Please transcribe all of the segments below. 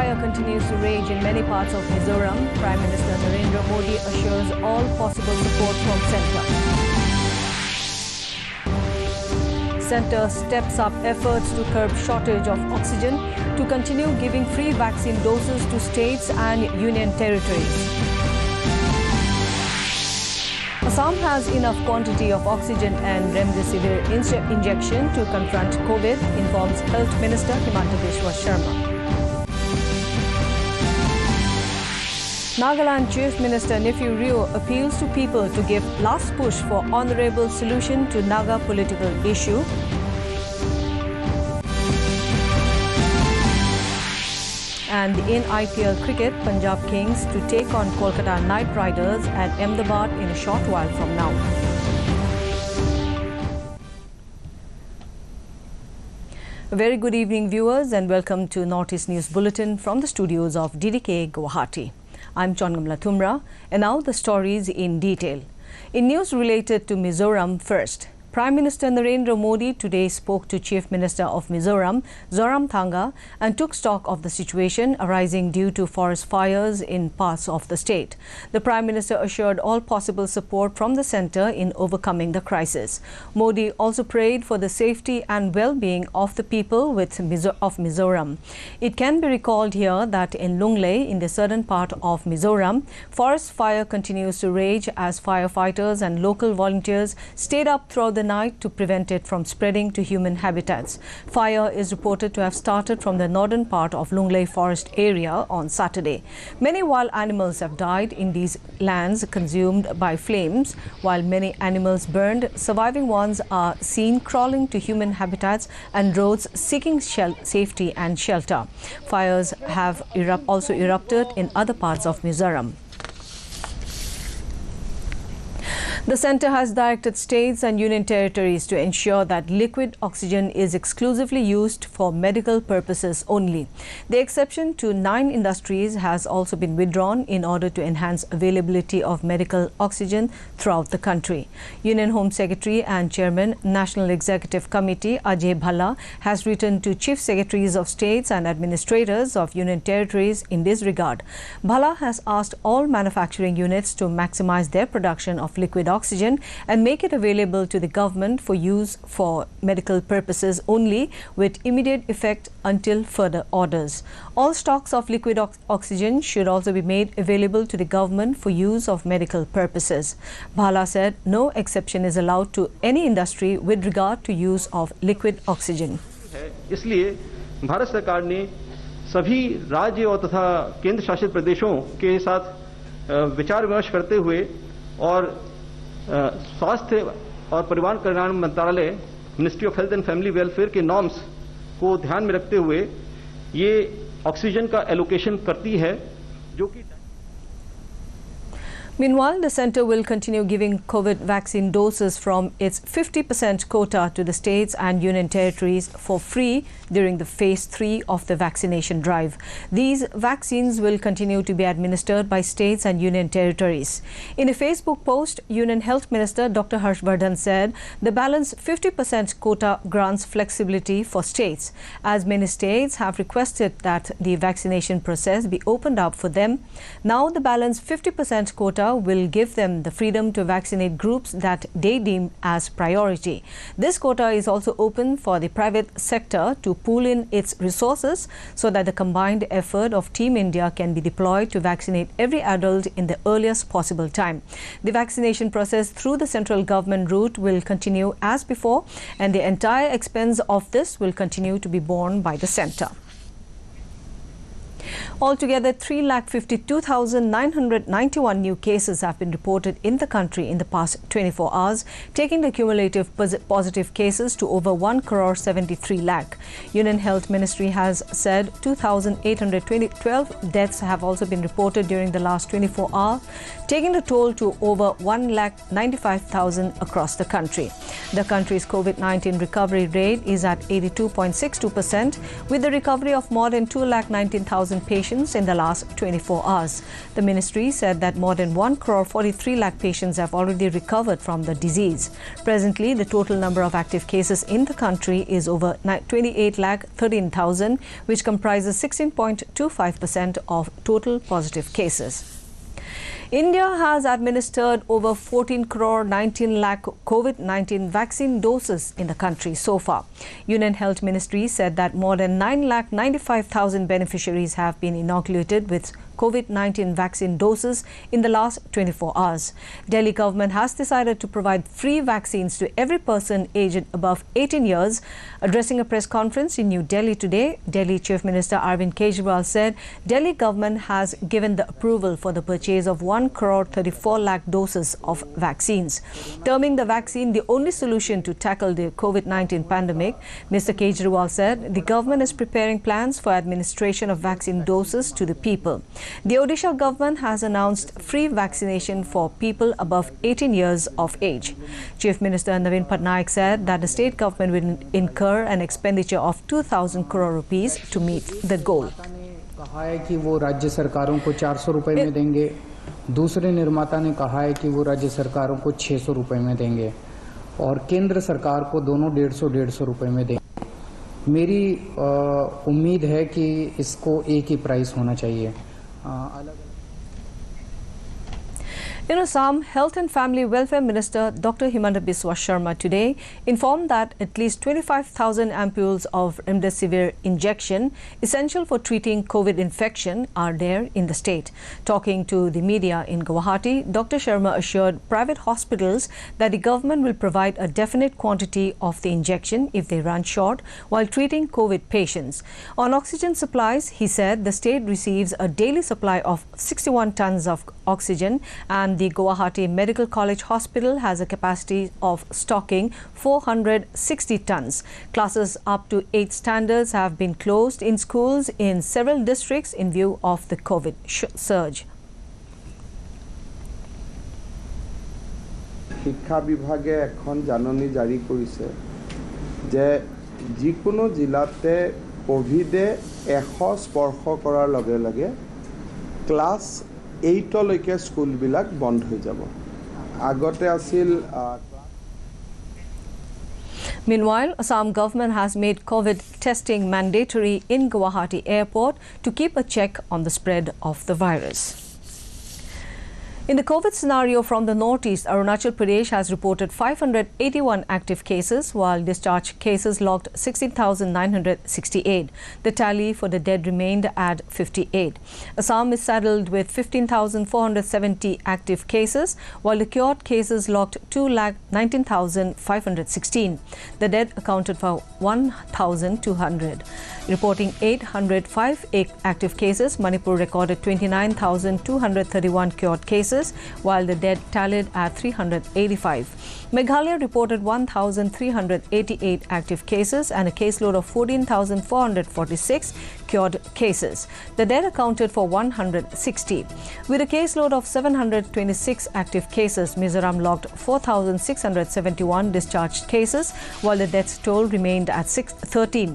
fire continues to rage in many parts of Mizoram. Prime Minister Narendra Modi assures all possible support from centre. Centre steps up efforts to curb shortage of oxygen to continue giving free vaccine doses to states and union territories. Assam has enough quantity of oxygen and remdesivir injection to confront COVID, informs Health Minister Himachal Sharma. Nagaland Chief Minister Nephew Rio appeals to people to give last push for honourable solution to Naga political issue. And in IPL cricket, Punjab Kings to take on Kolkata Knight Riders at Ahmedabad in a short while from now. A very good evening, viewers, and welcome to Northeast News Bulletin from the studios of DDK Guwahati. I'm Chongamla Thumra, and now the stories in detail. In news related to Mizoram first, Prime Minister Narendra Modi today spoke to Chief Minister of Mizoram, Zoramthanga, and took stock of the situation arising due to forest fires in parts of the state. The Prime Minister assured all possible support from the centre in overcoming the crisis. Modi also prayed for the safety and well-being of the people of Mizoram. It can be recalled here that in Lunglei, in the southern part of Mizoram, forest fire continues to rage as firefighters and local volunteers stayed up throughout the night to prevent it from spreading to human habitats. Fire is reported to have started from the northern part of Lunglei forest area on Saturday. Many wild animals have died in these lands consumed by flames, while many animals burned. Surviving ones are seen crawling to human habitats and roads seeking safety and shelter. Fires have also erupted in other parts of Mizoram. The centre has directed states and union territories to ensure that liquid oxygen is exclusively used for medical purposes only. The exception to 9 industries has also been withdrawn in order to enhance availability of medical oxygen throughout the country. Union Home Secretary and Chairman, National Executive Committee Ajay Bhalla has written to Chief Secretaries of States and Administrators of Union Territories in this regard. Bhalla has asked all manufacturing units to maximize their production of liquid oxygen and make it available to the government for use for medical purposes only, with immediate effect until further orders. All stocks of liquid oxygen should also be made available to the government for use of medical purposes. Bhalla said no exception is allowed to any industry with regard to use of liquid oxygen. इसलिए भारत सरकार ने सभी राज्य और तथा केंद्र शासित प्रदेशों के साथ विचार विमर्श करते हुए और स्वास्थ्य और परिवार कल्याण मंत्रालय, ministry of health and family welfare के नॉर्म्स को ध्यान में रखते हुए ये ऑक्सीजन का एलोकेशन करती है, जो कि Meanwhile, the centre will continue giving COVID vaccine doses from its 50% quota to the states and union territories for free during the phase 3 of the vaccination drive. These vaccines will continue to be administered by states and union territories. In a Facebook post, Union Health Minister Dr. Harshvardhan said the balance 50% quota grants flexibility for states, as many states have requested that the vaccination process be opened up for them. Now the balance 50% quota will give them the freedom to vaccinate groups that they deem as priority. This quota is also open for the private sector to pool in its resources so that the combined effort of Team India can be deployed to vaccinate every adult in the earliest possible time. The vaccination process through the central government route will continue as before, and the entire expense of this will continue to be borne by the centre. Altogether, 3,52,991 new cases have been reported in the country in the past 24 hours, taking the cumulative positive cases to over 1,73 lakh. Union Health Ministry has said 2,812 deaths have also been reported during the last 24 hours, taking the toll to over 1,95,000 across the country. The country's COVID-19 recovery rate is at 82.62%, with the recovery of more than 2,19,000 patients patients in the last 24 hours. The ministry said that more than 1 crore 43 lakh patients have already recovered from the disease. Presently, the total number of active cases in the country is over 28 lakh 13,000, which comprises 16.25% of total positive cases. India has administered over 14 crore 19 lakh COVID-19 vaccine doses in the country so far. Union Health Ministry said that more than 9 lakh 95,000 beneficiaries have been inoculated with COVID-19 vaccine doses in the last 24 hours. Delhi government has decided to provide free vaccines to every person aged above 18 years. Addressing a press conference in New Delhi today, Delhi Chief Minister Arvind Kejriwal said Delhi government has given the approval for the purchase of 1 crore 34 lakh doses of vaccines. Terming the vaccine the only solution to tackle the COVID-19 pandemic, Mr. Kejriwal said the government is preparing plans for administration of vaccine doses to the people. The Odisha government has announced free vaccination for people above 18 years of age. Chief Minister Naveen Patnaik said that the state government will incur an expenditure of 2,000 crore rupees to meet the goal. कहा है कि वो राज्य सरकारों को 400 रुपए में देंगे, दूसरे निर्माता ने कहा है कि वो राज्य सरकारों को 600 रुपए में देंगे और केंद्र सरकार को दोनों 150 रुपए में देंगे। मेरी उम्मीद है कि इसको एक ही प्राइस होना चाहिए। In Assam, Health and Family Welfare Minister Dr. Himanta Biswa Sharma today informed that at least 25,000 ampules of remdesivir injection essential for treating COVID infection are there in the state. Talking to the media in Guwahati, Dr. Sharma assured private hospitals that the government will provide a definite quantity of the injection if they run short while treating COVID patients. On oxygen supplies, he said the state receives a daily supply of 61 tons of oxygen, and the Guwahati Medical College Hospital has a capacity of stocking 460 tons. Classes up to 8 standards have been closed in schools in several districts in view of the COVID surge. শিক্ষা বিভাগে এখন জাননী জারি কৰিছে যে যিকোনো জিলাতে কোভিডে 100 স্পৰ্শ কৰাৰ লগে লগে ক্লাছ 8 লৈকে স্কুলবিলাক বন্ধ হৈ যাব। আগতে আছিল Meanwhile, Assam government has made COVID testing mandatory in Guwahati airport to keep a check on the spread of the virus. In the COVID scenario from the northeast, Arunachal Pradesh has reported 581 active cases, while discharged cases logged 16,968. The tally for the dead remained at 58. Assam is saddled with 15,470 active cases, while the cured cases logged 2,19,516. The dead accounted for 1,200. Reporting 805 active cases, Manipur recorded 29,231 cured cases, while the dead tallied at 385. Meghalaya reported 1,388 active cases and a caseload of 14,446 cured cases. The dead accounted for 160. With a caseload of 726 active cases, Mizoram logged 4,671 discharged cases, while the death toll remained at 613.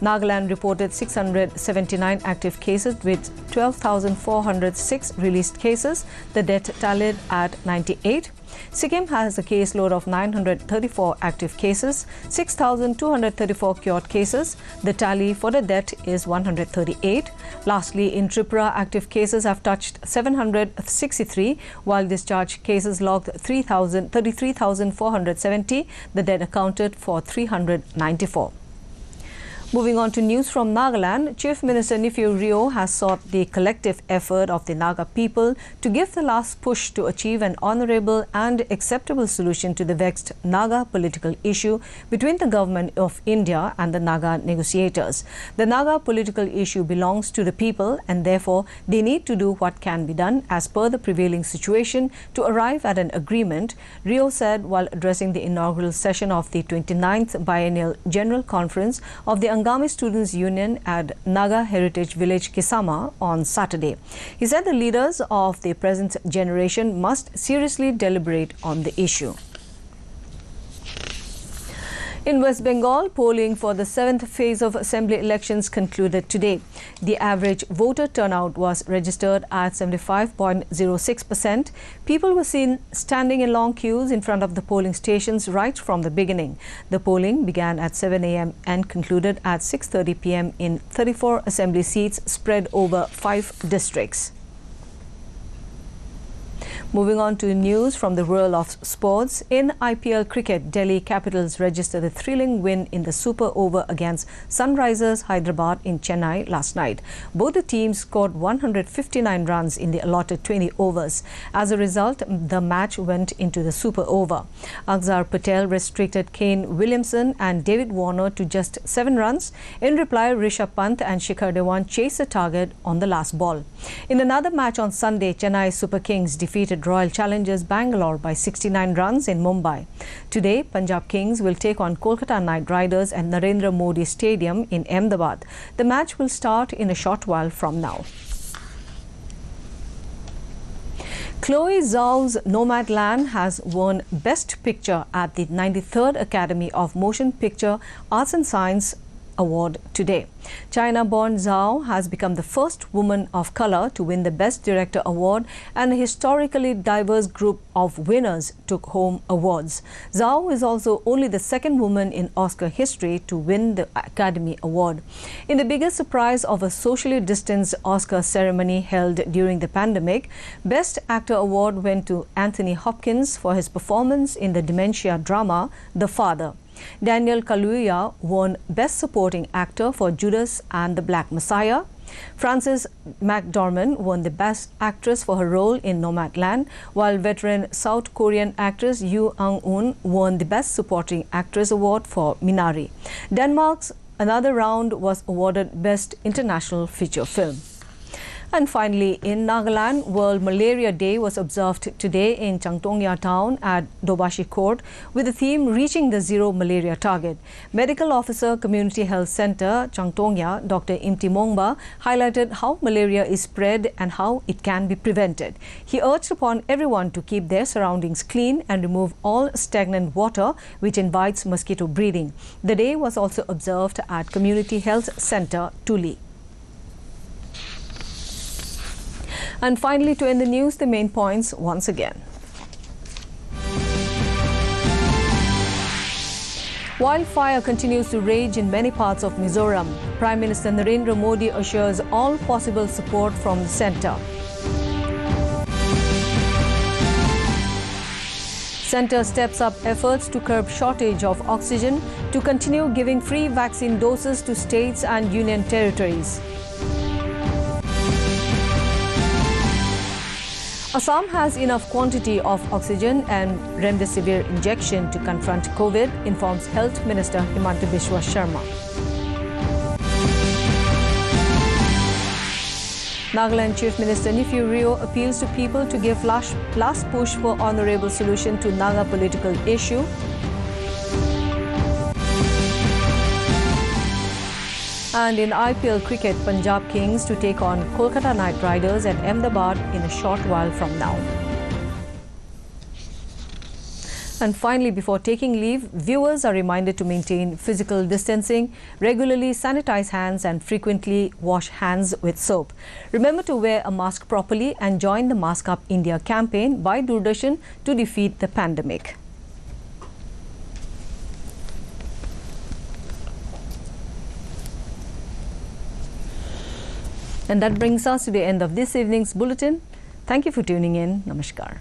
Nagaland reported 679 active cases with 12,406 released cases. The death tallied at 98. Sikkim has a caseload of 934 active cases, 6,234 cured cases. The tally for the death is 138. Lastly, in Tripura, active cases have touched 763, while discharged cases logged 33,470. The dead accounted for 394. Moving on to news from Nagaland, Chief Minister Neiphiu Rio has sought the collective effort of the Naga people to give the last push to achieve an honourable and acceptable solution to the vexed Naga political issue between the Government of India and the Naga negotiators. The Naga political issue belongs to the people, and therefore they need to do what can be done as per the prevailing situation to arrive at an agreement, Rio said while addressing the inaugural session of the 29th Biennial General Conference of the Angami Students' Union at Naga Heritage Village, Kisama on Saturday. He said the leaders of the present generation must seriously deliberate on the issue. In West Bengal, polling for the 7th phase of assembly elections concluded today. The average voter turnout was registered at 75.06%. People were seen standing in long queues in front of the polling stations right from the beginning. The polling began at 7 a.m. and concluded at 6:30 p.m. in 34 assembly seats spread over 5 districts. Moving on to news from the world of sports. In IPL cricket, Delhi Capitals registered a thrilling win in the Super Over against Sunrisers Hyderabad in Chennai last night. Both the teams scored 159 runs in the allotted 20 overs. As a result, the match went into the Super Over. Akshar Patel restricted Kane Williamson and David Warner to just 7 runs. In reply, Rishabh Pant and Shikhar Dhawan chased the target on the last ball. In another match on Sunday, Chennai Super Kings defeated Royal Challengers Bangalore by 69 runs in Mumbai. Today, Punjab Kings will take on Kolkata Knight Riders at Narendra Modi Stadium in Ahmedabad. The match will start in a short while from now. Chloe Zhao's Nomadland has won Best Picture at the 93rd Academy of Motion Picture Arts and Science Award today. China-born Zhao has become the first woman of color to win the Best Director Award, and a historically diverse group of winners took home awards. Zhao is also only the second woman in Oscar history to win the Academy Award. In the biggest surprise of a socially distanced Oscar ceremony held during the pandemic, Best Actor Award went to Anthony Hopkins for his performance in the dementia drama The Father. Daniel Kaluuya won Best Supporting Actor for Judas and the Black Messiah. Frances McDormand won the Best Actress for her role in Nomadland, while veteran South Korean actress Yoo Eun won the Best Supporting Actress award for Minari. Denmark's another round was awarded Best International Feature Film. And finally, in Nagaland, World Malaria Day was observed today in Changtongya town at Dobashi Court with the theme Reaching the Zero Malaria Target. Medical Officer, Community Health Center, Changtongya, Dr. Imti Mongba, highlighted how malaria is spread and how it can be prevented. He urged upon everyone to keep their surroundings clean and remove all stagnant water, which invites mosquito breeding. The day was also observed at Community Health Center, Tuli. And finally, to end the news, the main points once again. Wildfire continues to rage in many parts of Mizoram. Prime Minister Narendra Modi assures all possible support from the centre. Centre steps up efforts to curb shortage of oxygen to continue giving free vaccine doses to states and union territories. Assam has enough quantity of oxygen and remdesivir injection to confront COVID, informs Health Minister Himachal Biswa Sharma. Nagaland Chief Minister Neiphiu Rio appeals to people to give last push for honourable solution to Naga political issue. And in IPL cricket, Punjab Kings to take on Kolkata Knight Riders at Ahmedabad in a short while from now. And finally, before taking leave, viewers are reminded to maintain physical distancing, regularly sanitize hands and frequently wash hands with soap. Remember to wear a mask properly and join the Mask Up India campaign by Doordarshan to defeat the pandemic. And that brings us to the end of this evening's bulletin. Thank you for tuning in. Namaskar.